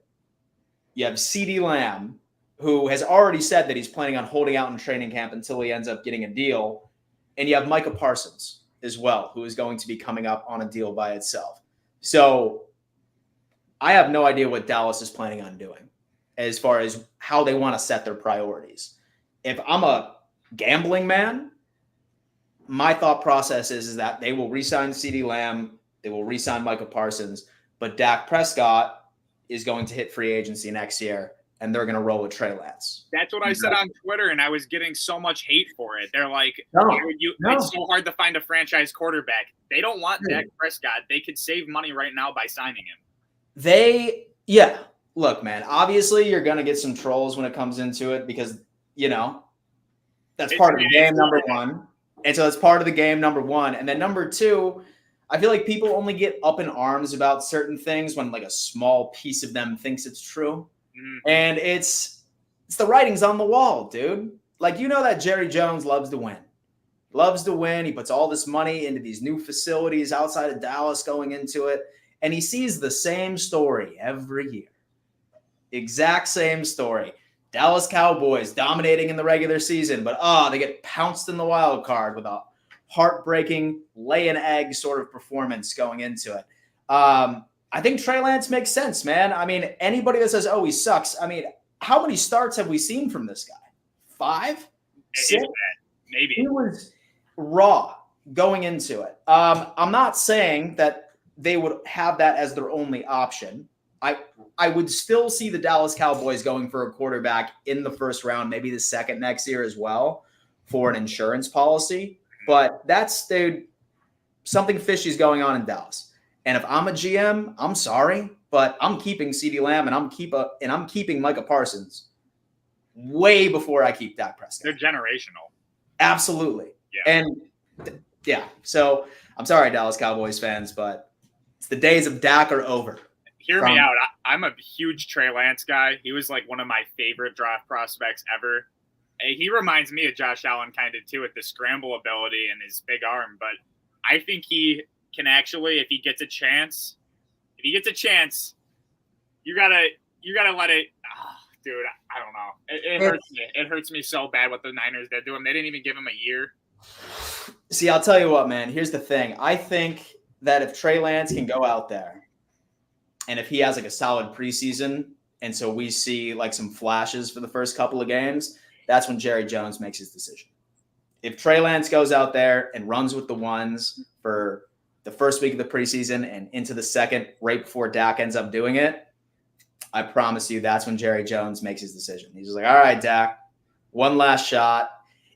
You have CeeDee Lamb, who has already said that he's planning on holding out in training camp until he ends up getting a deal. And you have Micah Parsons as well, who is going to be coming up on a deal by itself. So I have no idea what Dallas is planning on doing as far as how they want to set their priorities. If I'm a gambling man, my thought process is that they will re-sign CeeDee Lamb, they will re-sign Micah Parsons, but Dak Prescott is going to hit free agency next year, and they're going to roll with Trey Lance. That's what I said on Twitter, and I was getting so much hate for it. They're like, it's so hard to find a franchise quarterback. They don't want Dak Prescott. They could save money right now by signing him. Look, man, obviously you're going to get some trolls when it comes into it because, that's part of the game, number one. And so it's part of the game, number one. And then number two, I feel like people only get up in arms about certain things when like a small piece of them thinks it's true. And it's the writing's on the wall, dude. Like, you know that Jerry Jones loves to win. Loves to win. He puts all this money into these new facilities outside of Dallas going into it. And he sees the same story every year. Exact same story. Dallas Cowboys dominating in the regular season, but they get pounced in the wild card with a heartbreaking lay an egg sort of performance going into it. I think Trey Lance makes sense, man. I mean, anybody that says, he sucks. I mean, how many starts have we seen from this guy? 5? 6? Maybe. He was raw going into it. I'm not saying that they would have that as their only option. I would still see the Dallas Cowboys going for a quarterback in the first round, maybe the second next year as well, for an insurance policy. But that's something fishy is going on in Dallas. And if I'm a GM, I'm sorry, but I'm keeping CeeDee Lamb and I'm keeping Micah Parsons way before I keep Dak Prescott. They're generational. Absolutely. Yeah. And so I'm sorry, Dallas Cowboys fans, but it's the days of Dak are over. Hear me out. I'm a huge Trey Lance guy. He was like one of my favorite draft prospects ever. He reminds me of Josh Allen kind of too, with the scramble ability and his big arm. But I think he can actually, if he gets a chance, you gotta let it. Dude, I don't know. It hurts me. It hurts me so bad what the Niners did to him. They didn't even give him a year. See, I'll tell you what, man. Here's the thing. I think that if Trey Lance can go out there, and if he has like a solid preseason, and so we see like some flashes for the first couple of games, that's when Jerry Jones makes his decision. If Trey Lance goes out there and runs with the ones for the first week of the preseason and into the second, right before Dak ends up doing it, I promise you that's when Jerry Jones makes his decision. He's just like, all right, Dak, one last shot.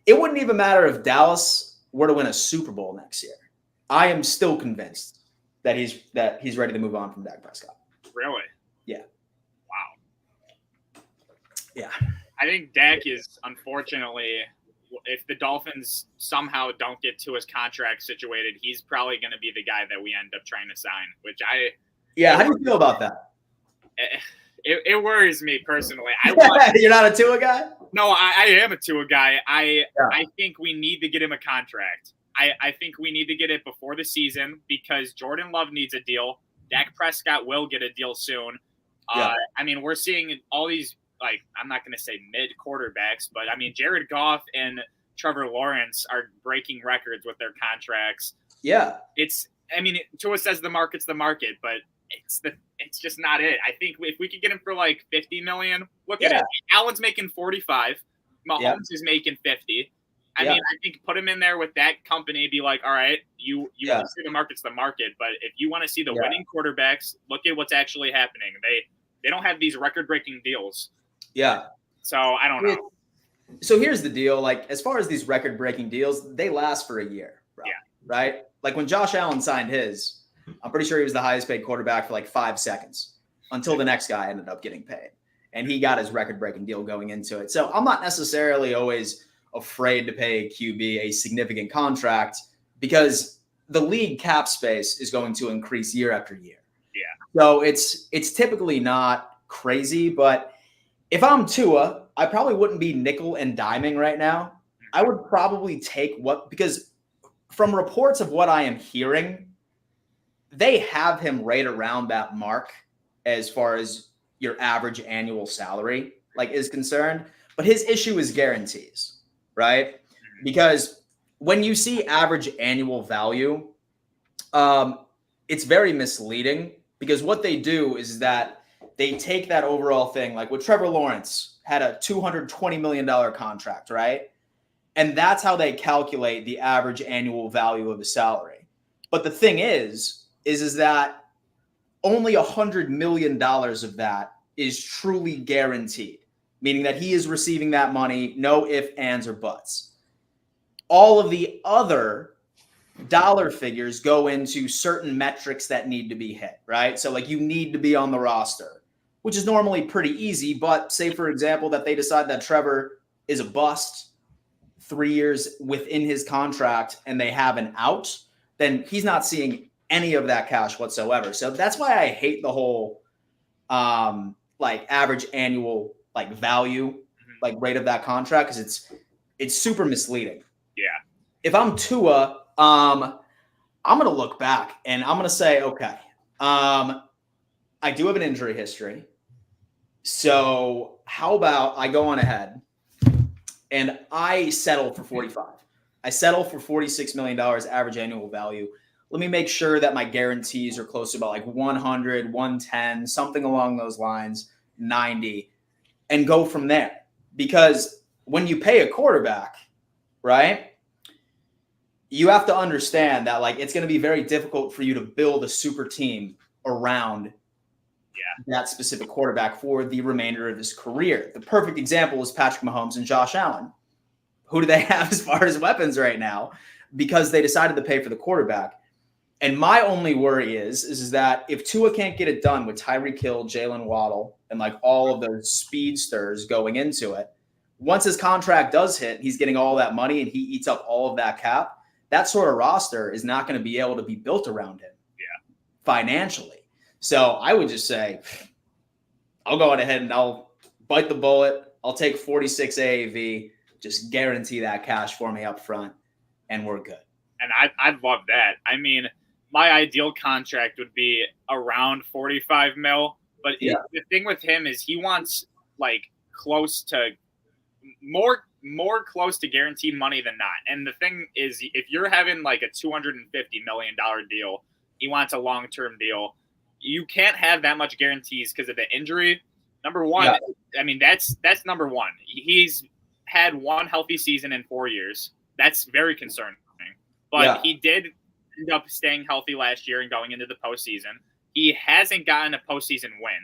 It wouldn't even matter if Dallas were to win a Super Bowl next year. I am still convinced that he's ready to move on from Dak Prescott. Really? Yeah. Wow. Yeah. I think Dak is, unfortunately, if the Dolphins somehow don't get to his contract situated, he's probably going to be the guy that we end up trying to sign, which how do you feel about that? It worries me personally. You're not a Tua guy? No, I am a Tua guy. I think we need to get him a contract. I think we need to get it before the season because Jordan Love needs a deal. Dak Prescott will get a deal soon. I mean, we're seeing all these, like, I'm not going to say mid quarterbacks, but I mean, Jared Goff and Trevor Lawrence are breaking records with their contracts. Yeah. Tua says the market's the market, but it's just not it. I think if we could get him for like $50 million, look at it. Allen's making 45. Mahomes is making 50. I mean, I think put him in there with that company, be like, all right, you want to see the market's the market, but if you want to see the winning quarterbacks, look at what's actually happening. They don't have these record-breaking deals. Yeah. So I don't know. So here's the deal. Like, as far as these record-breaking deals, they last for a year. Right? Like when Josh Allen signed his, I'm pretty sure he was the highest paid quarterback for like 5 seconds until the next guy ended up getting paid. And he got his record-breaking deal going into it. So I'm not necessarily always afraid to pay a QB a significant contract because the league cap space is going to increase year after year. Yeah. So it's typically not crazy, but if I'm Tua, I probably wouldn't be nickel and diming right now. I would probably take because from reports of what I am hearing, they have him right around that mark as far as your average annual salary is concerned. But his issue is guarantees. Right? Because when you see average annual value, it's very misleading because what they do is that they take that overall thing, like with Trevor Lawrence had a $220 million contract, right? And that's how they calculate the average annual value of his salary. But the thing is that only $100 million of that is truly guaranteed, meaning that he is receiving that money, no ifs, ands, or buts. All of the other dollar figures go into certain metrics that need to be hit, right? So you need to be on the roster, which is normally pretty easy. But say, for example, that they decide that Trevor is a bust 3 years within his contract and they have an out, then he's not seeing any of that cash whatsoever. So that's why I hate the whole like average annual like value like rate of that contract, because it's super misleading. Yeah. If I'm Tua, I'm gonna look back and I'm gonna say, okay, I do have an injury history. So how about I go on ahead and I settle for 45. I settle for $46 million average annual value. Let me make sure that my guarantees are close to about like 100, 110, something along those lines, 90, and go from there. Because when you pay a quarterback, right, you have to understand that like it's going to be very difficult for you to build a super team around that specific quarterback for the remainder of his career. The perfect example is Patrick Mahomes and Josh Allen. Who do they have as far as weapons right now? Because they decided to pay for the quarterback. And my only worry is that if Tua can't get it done with Tyreek Hill, Jalen Waddle, and like all of those speedsters going into it, once his contract does hit, he's getting all that money and he eats up all of that cap. That sort of roster is not going to be able to be built around him financially. So I would just say, I'll go on ahead and I'll bite the bullet. I'll take 46 AAV, just guarantee that cash for me up front, and we're good. And I'd love that. I mean, my ideal contract would be around 45 mil. But the thing with him is he wants like close to more close to guaranteed money than not. And the thing is, if you're having like a $250 million deal, he wants a long-term deal. You can't have that much guarantees because of the injury. Number one, I mean, that's number one. He's had one healthy season in 4 years. That's very concerning. But he did end up staying healthy last year and going into the postseason. He hasn't gotten a postseason win.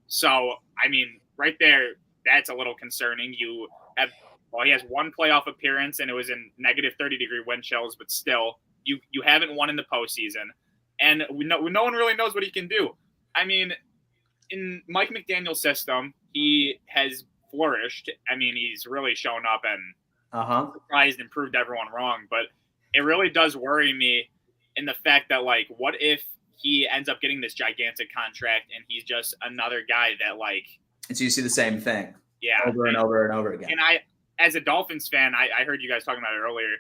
So, I mean, right there, that's a little concerning. You have, well, he has one playoff appearance, and it was in negative 30-degree wind chills, but still, you haven't won in the postseason. And no one really knows what he can do. I mean, in Mike McDaniel's system, he has flourished. I mean, he's really shown up and surprised and proved everyone wrong. But it really does worry me in the fact that, like, what if he ends up getting this gigantic contract and he's just another guy that, like... And so you see the same thing over and over again. And I, as a Dolphins fan, I heard you guys talking about it earlier.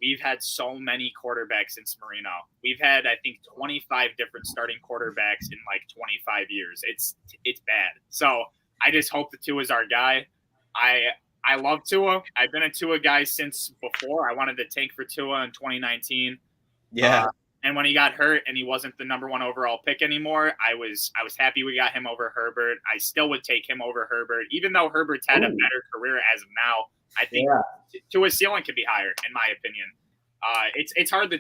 We've had so many quarterbacks since Marino. We've had, I think, 25 different starting quarterbacks in like 25 years. It's bad. So I just hope that Tua is our guy. I love Tua. I've been a Tua guy since before. I wanted to tank for Tua in 2019. Yeah. And when he got hurt and he wasn't the number one overall pick anymore, I was happy we got him over Herbert. I still would take him over Herbert, even though Herbert's had a better career as of now. I think Tua's ceiling could be higher, in my opinion. It's hard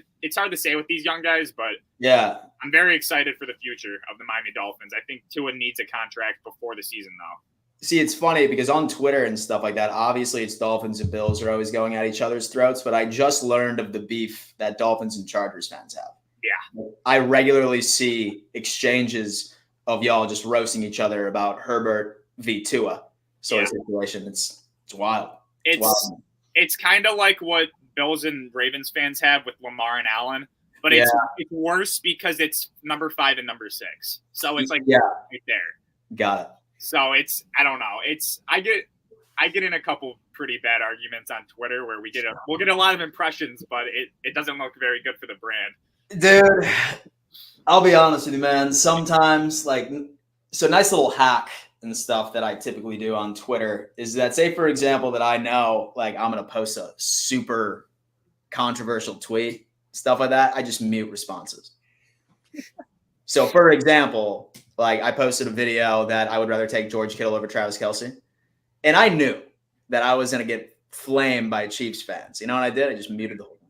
to say with these young guys, but I'm very excited for the future of the Miami Dolphins. I think Tua needs a contract before the season, though. See, it's funny because on Twitter and stuff like that, obviously it's Dolphins and Bills are always going at each other's throats, but I just learned of the beef that Dolphins and Chargers fans have. Yeah. I regularly see exchanges of y'all just roasting each other about Herbert v. Tua sort of situation. It's wild. It's kind of like what Bills and Ravens fans have with Lamar and Allen, but it's worse because it's number 5 and number 6. So it's like right there. Got it. So I don't know. I get in a couple pretty bad arguments on Twitter where we'll get a lot of impressions, but it doesn't look very good for the brand. Dude, I'll be honest with you, man. Sometimes so nice little hack and stuff that I typically do on Twitter is that, say, for example, that I know like I'm going to post a super controversial tweet, stuff like that. I just mute responses. So, for example, like I posted a video that I would rather take George Kittle over Travis Kelce. And I knew that I was going to get flamed by Chiefs fans. You know what I did? I just muted the whole thing.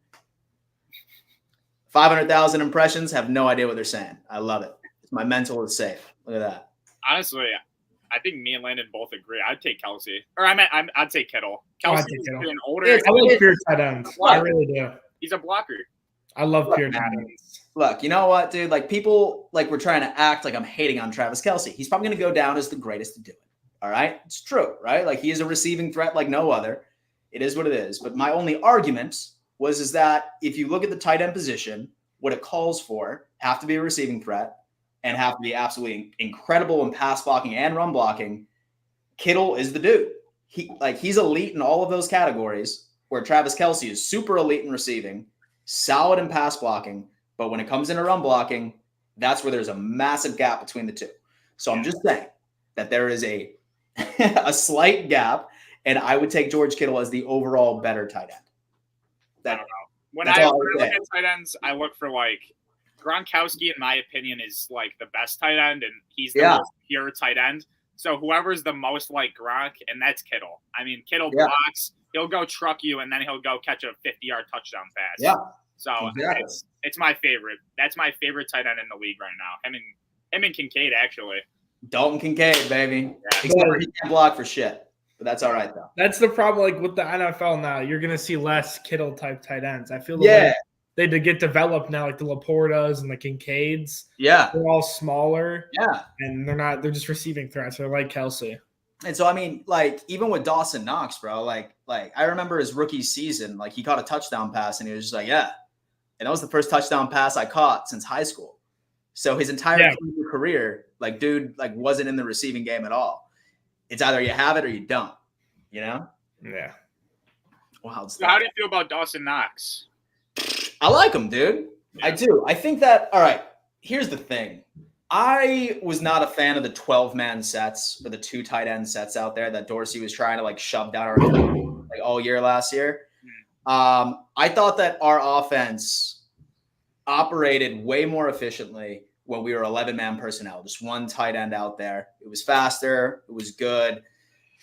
500,000 impressions, have no idea what they're saying. I love it. My mental is safe. Look at that. Honestly, I think me and Landon both agree. I'd take Kelce. Or I'd take Kittle. Kelce's an older. I love pure tight ends. I really do. He's a blocker. I love pure tight ends. Look, you know what, dude? Like people we're trying to act like I'm hating on Travis Kelce. He's probably going to go down as the greatest to do it. All right? It's true, right? Like he is a receiving threat like no other. It is what it is. But my only argument is that if you look at the tight end position what it calls for have to be a receiving threat and have to be absolutely incredible in pass blocking and run blocking. Kittle is the dude. He's elite in all of those categories, where Travis Kelce is super elite in receiving, solid in pass blocking, but when it comes into run blocking, that's where there's a massive gap between the two. So I'm just saying that there is a slight gap, and I would take George Kittle as the overall better tight end. I don't know. When I look at tight ends, I look for like Gronkowski, in my opinion, is like the best tight end, and he's the most pure tight end. So whoever's the most like Gronk, and that's Kittle. I mean, Kittle blocks, he'll go truck you, and then he'll go catch a 50-yard touchdown pass. Yeah. So it's my favorite. That's my favorite tight end in the league right now. Him and Kincaid, actually. Dalton Kincaid, baby. Yeah. Except for he can't block for shit. But that's all right, though. That's the problem. Like with the NFL now, you're going to see less Kittle-type tight ends. I feel like they get developed now, like the Laportas and the Kincaids. Yeah. They're all smaller. Yeah. And they're just receiving threats. They're like Kelce. And so, I mean, like, even with Dawson Knox, bro, like I remember his rookie season, like, he caught a touchdown pass, and he was just like, yeah. And that was the first touchdown pass I caught since high school. So his entire career, like, dude, like, wasn't in the receiving game at all. It's either you have it or you don't, you know? Yeah. Wow. So how do you feel about Dawson Knox? I like him, dude. Yeah. I do. I think that, all right, here's the thing. I was not a fan of the 12-man sets or the 2 tight end sets out there that Dorsey was trying to, like, shove down our throat, like, all year last year. I thought that our offense operated way more efficiently when we were 11-man personnel, just one tight end out there. It was faster, it was good,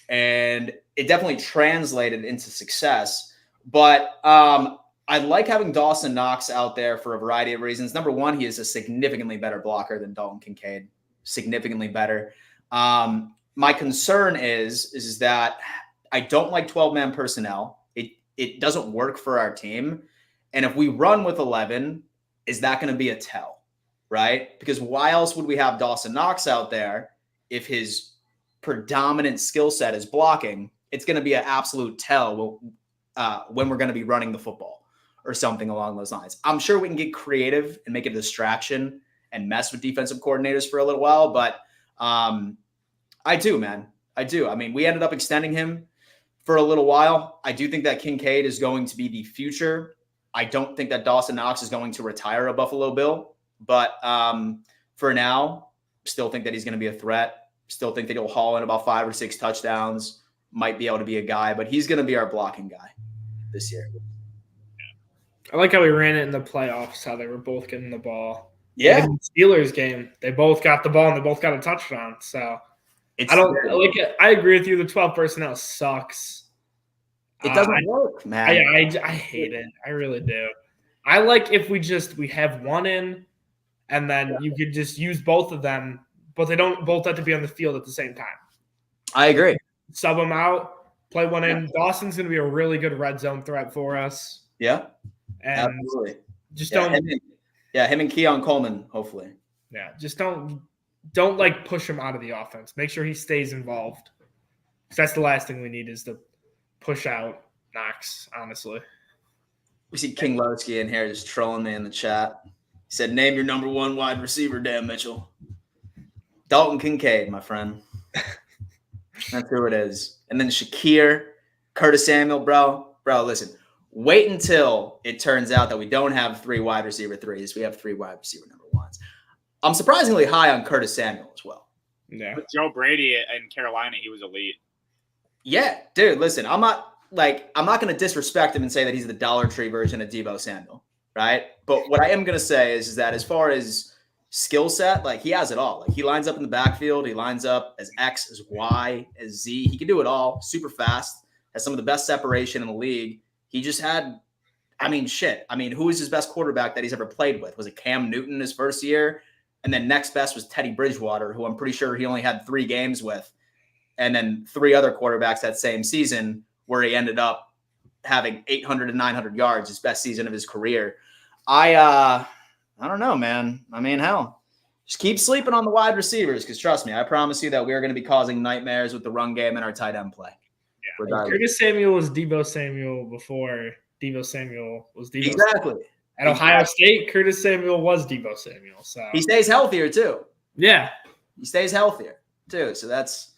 and it definitely translated into success. But I like having Dawson Knox out there for a variety of reasons. Number one, he is a significantly better blocker than Dalton Kincaid, significantly better. My concern is that I don't like 12-man personnel. It doesn't work for our team. And if we run with 11, is that going to be a tell, right? Because why else would we have Dawson Knox out there if his predominant skill set is blocking? It's going to be an absolute tell when we're going to be running the football or something along those lines. I'm sure we can get creative and make it a distraction and mess with defensive coordinators for a little while, but I do, man. I do. I mean, we ended up extending him for a little while. I do think that Kincaid is going to be the future. I don't think that Dawson Knox is going to retire a Buffalo Bill, but for now, still think that he's going to be a threat. Still think that he'll haul in about 5 or 6 touchdowns, might be able to be a guy, but he's going to be our blocking guy this year. I like how we ran it in the playoffs, how they were both getting the ball. Yeah. In the Steelers game, they both got the ball and they both got a touchdown. So I don't like it. I agree with you. The 12 personnel sucks. It doesn't work, man. I hate it. I really do. I like if we have one in, and then you could just use both of them, but they don't both have to be on the field at the same time. I agree. Sub them out, play one in. Dawson's going to be a really good red zone threat for us. Yeah, and absolutely. Just don't. Him and Keon Coleman, hopefully. Yeah, just don't like push him out of the offense. Make sure he stays involved. That's the last thing we need is to push out Knox, honestly. We see King Lowski in here just trolling me in the chat. He said, name your number 1 wide receiver, Dan Mitchell. Dalton Kincaid, my friend. That's who it is. And then Shakir, Curtis Samuel, bro. Bro, listen. Wait until it turns out that we don't have 3 wide receiver 3s. We have 3 wide receiver number 1s. I'm surprisingly high on Curtis Samuel as well. Yeah. With Joe Brady in Carolina, he was elite. Yeah, dude, listen, I'm not going to disrespect him and say that he's the Dollar Tree version of Deebo Samuel, right? But what I am going to say is that as far as skill set, like, he has it all. Like, he lines up in the backfield. He lines up as X, as Y, as Z. He can do it all. Super fast. Has some of the best separation in the league. He just had, who is his best quarterback that he's ever played with? Was it Cam Newton his first year? And then next best was Teddy Bridgewater, who I'm pretty sure he only had 3 games with. And then 3 other quarterbacks that same season where he ended up having 800 and 900 yards, his best season of his career. I don't know, man. I mean, hell, just keep sleeping on the wide receivers because trust me, I promise you that we're going to be causing nightmares with the run game and our tight end play. Yeah, Curtis Samuel was Deebo Samuel before Deebo Samuel was Deebo. Exactly. At Ohio State, Curtis Samuel was Deebo Samuel. So he stays healthier too. Yeah. He stays healthier too. So that's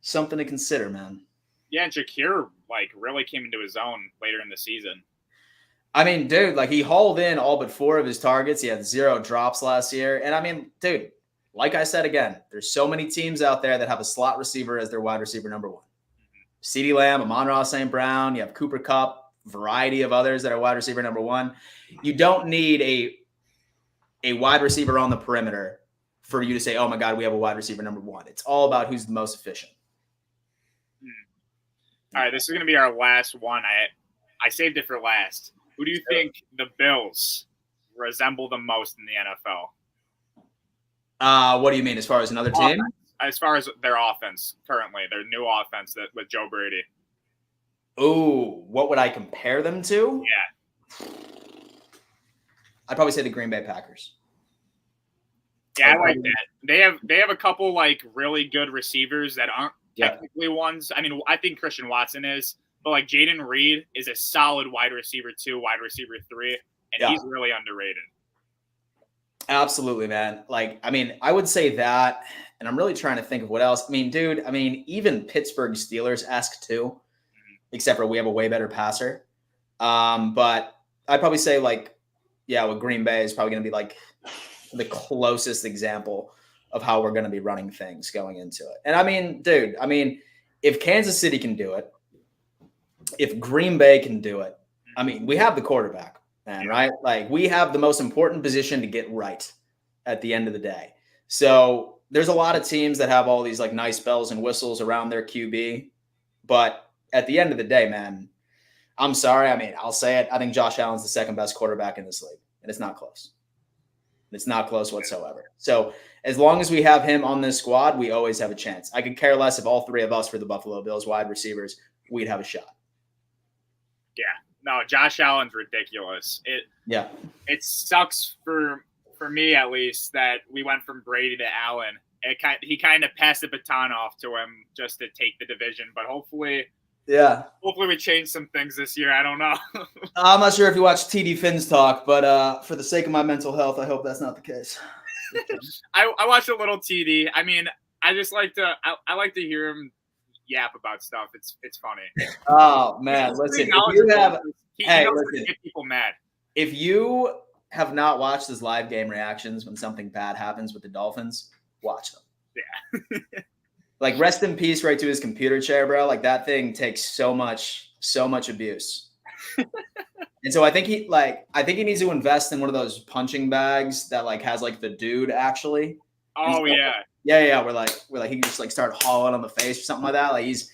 something to consider, man. Yeah, and Shakir really came into his own later in the season. I mean, dude, he hauled in all but 4 of his targets. He had 0 drops last year. And I mean, dude, like I said again, there's so many teams out there that have a slot receiver as their wide receiver number 1. CeeDee Lamb, Amon-Ra St. Brown, you have Cooper Kupp, variety of others that are wide receiver number 1. You don't need a wide receiver on the perimeter for you to say, oh my God, we have a wide receiver number 1. It's all about who's the most efficient. All right, this is going to be our last one. I saved it for last. Who do you think the Bills resemble the most in the NFL? What do you mean, as far as another team? As far as their offense currently, their new offense with Joe Brady. Oh, what would I compare them to? Yeah. I'd probably say the Green Bay Packers. Yeah, I like that. They have a couple really good receivers that aren't technically ones. I mean, I think Christian Watson is, but Jaden Reed is a solid wide receiver 2, wide receiver 3, and he's really underrated. Absolutely, man. I mean, I would say that, and I'm really trying to think of what else. I mean, dude, even Pittsburgh Steelers-esque too, except for we have a way better passer. But I'd probably say with Green Bay is probably going to be the closest example of how we're going to be running things going into it. And I mean, dude, if Kansas City can do it, if Green Bay can do it, we have the quarterback, man, right? We have the most important position to get right at the end of the day. So there's a lot of teams that have all these nice bells and whistles around their QB. But at the end of the day, man, I'm sorry. I'll say it. I think Josh Allen's the second best quarterback in this league, and it's not close. It's not close whatsoever. So as long as we have him on this squad, we always have a chance. I could care less if all 3 of us were the Buffalo Bills wide receivers. We'd have a shot. Yeah. No, Josh Allen's ridiculous. It sucks for me, at least, that we went from Brady to Allen. He kind of passed the baton off to him just to take the division. But hopefully we change some things this year. I don't know. I'm not sure if you watch TD Finn's talk, but for the sake of my mental health, I hope that's not the case. I watched a little TD. I just like to hear him yap about stuff. It's funny. Oh man, listen. He knows to get people mad. If you have not watched his live game reactions when something bad happens with the Dolphins, watch them. Yeah. Rest in peace right to his computer chair, bro. That thing takes so much abuse. And so I think he needs to invest in one of those punching bags that has the dude actually. Oh yeah. Yeah. Where he can just start hauling on the face or something like that. His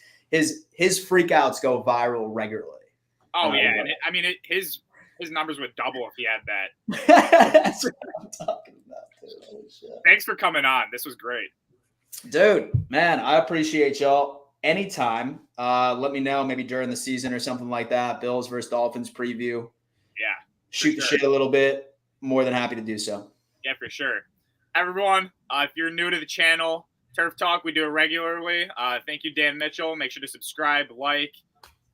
freakouts go viral regularly. Oh yeah. And his numbers would double if he had that. That's what I'm talking about, dude. Holy shit. Thanks for coming on. This was great. Dude, man, I appreciate y'all. Anytime. Let me know maybe during the season or something like that. Bills versus Dolphins preview. Yeah. Shoot the shit a little bit. More than happy to do so. Yeah, for sure. Everyone, if you're new to the channel, Turf Talk, we do it regularly. Thank you, Dan Mitchell. Make sure to subscribe,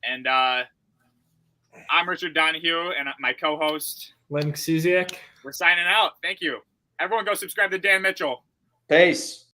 and I'm Richard Donahue, and my co-host, Len Kusiak. We're signing out. Thank you. Everyone go subscribe to Dan Mitchell. Peace.